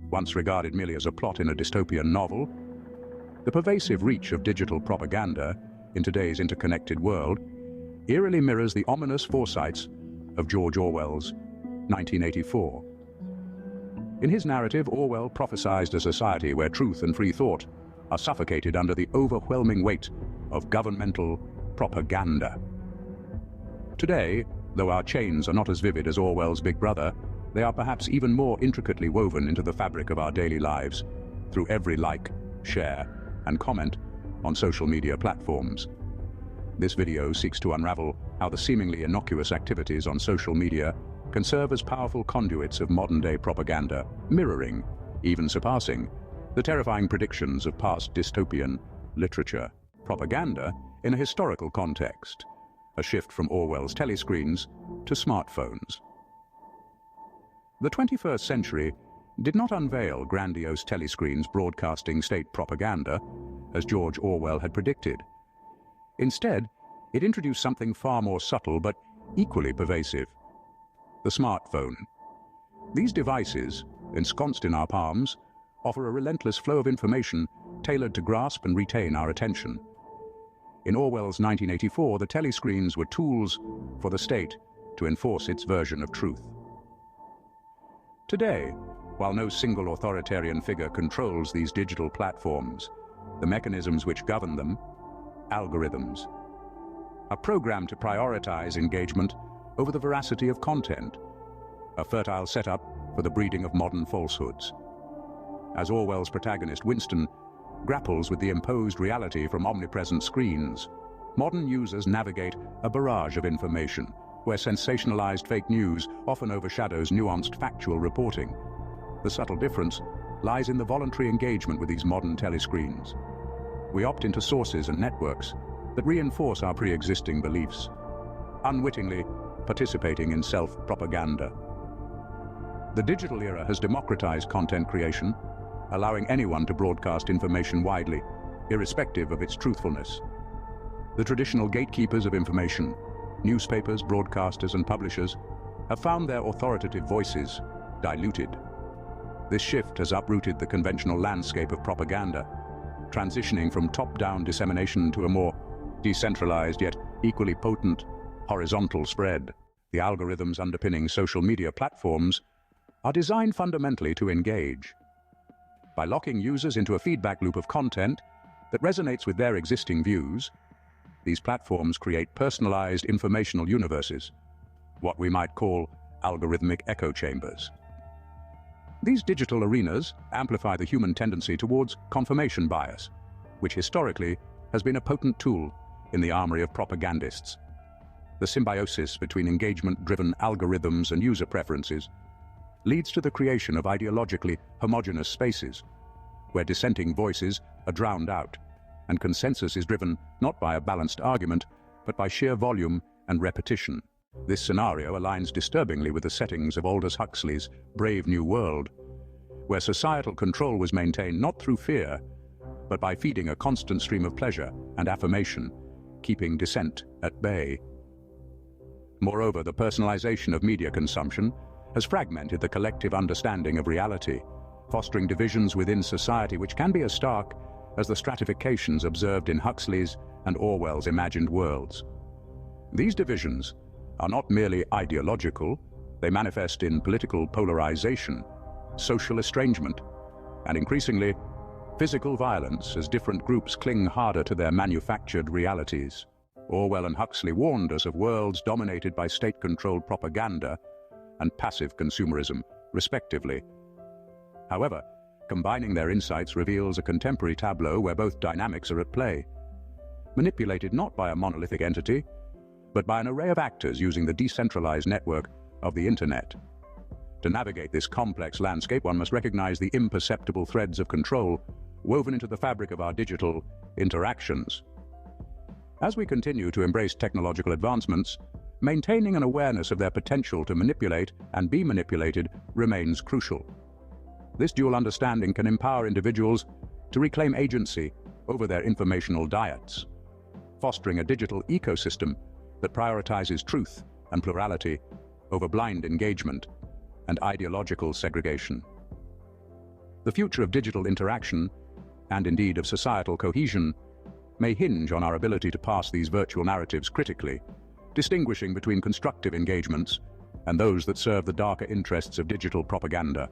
Once regarded merely as a plot in a dystopian novel, the pervasive reach of digital propaganda in today's interconnected world eerily mirrors the ominous foresights of George Orwell's 1984. In his narrative, Orwell prophesied a society where truth and free thought are suffocated under the overwhelming weight of governmental propaganda. Today, though our chains are not as vivid as Orwell's Big Brother, they are perhaps even more intricately woven into the fabric of our daily lives through every like, share, and comment on social media platforms. This video seeks to unravel how the seemingly innocuous activities on social media can serve as powerful conduits of modern-day propaganda, mirroring, even surpassing, the terrifying predictions of past dystopian literature. Propaganda in a historical context, a shift from Orwell's telescreens to smartphones. The 21st century did not unveil grandiose telescreens broadcasting state propaganda, as George Orwell had predicted. Instead, it introduced something far more subtle but equally pervasive: the smartphone. These devices, ensconced in our palms, offer a relentless flow of information tailored to grasp and retain our attention. In Orwell's 1984, the telescreens were tools for the state to enforce its version of truth. Today, while no single authoritarian figure controls these digital platforms, the mechanisms which govern them, algorithms, are programmed to prioritize engagement over the veracity of content, a fertile setup for the breeding of modern falsehoods. As Orwell's protagonist Winston grapples with the imposed reality from omnipresent screens, modern users navigate a barrage of information, where sensationalized fake news often overshadows nuanced factual reporting. The subtle difference lies in the voluntary engagement with these modern telescreens. We opt into sources and networks that reinforce our pre-existing beliefs, unwittingly participating in self-propaganda. The digital era has democratized content creation, allowing anyone to broadcast information widely, irrespective of its truthfulness. The traditional gatekeepers of information, newspapers, broadcasters, and publishers, have found their authoritative voices diluted. This shift has uprooted the conventional landscape of propaganda, transitioning from top-down dissemination to a more decentralized yet equally potent horizontal spread. The algorithms underpinning social media platforms are designed fundamentally to engage. By locking users into a feedback loop of content that resonates with their existing views, these platforms create personalized informational universes, what we might call algorithmic echo chambers. These digital arenas amplify the human tendency towards confirmation bias, which historically has been a potent tool in the armory of propagandists. The symbiosis between engagement-driven algorithms and user preferences leads to the creation of ideologically homogeneous spaces, where dissenting voices are drowned out, and consensus is driven not by a balanced argument, but by sheer volume and repetition. This scenario aligns disturbingly with the settings of Aldous Huxley's Brave New World, where societal control was maintained not through fear, but by feeding a constant stream of pleasure and affirmation, keeping dissent at bay. Moreover, the personalization of media consumption has fragmented the collective understanding of reality, fostering divisions within society which can be as stark as the stratifications observed in Huxley's and Orwell's imagined worlds. These divisions are not merely ideological, they manifest in political polarization, social estrangement, and increasingly, physical violence as different groups cling harder to their manufactured realities. Orwell and Huxley warned us of worlds dominated by state-controlled propaganda and passive consumerism, respectively. However, combining their insights reveals a contemporary tableau where both dynamics are at play, manipulated not by a monolithic entity, but by an array of actors using the decentralized network of the internet. To navigate this complex landscape, one must recognize the imperceptible threads of control woven into the fabric of our digital interactions. As we continue to embrace technological advancements, maintaining an awareness of their potential to manipulate and be manipulated remains crucial. This dual understanding can empower individuals to reclaim agency over their informational diets, fostering a digital ecosystem that prioritizes truth and plurality over blind engagement and ideological segregation. The future of digital interaction, and indeed of societal cohesion, may hinge on our ability to pass these virtual narratives critically, distinguishing between constructive engagements and those that serve the darker interests of digital propaganda.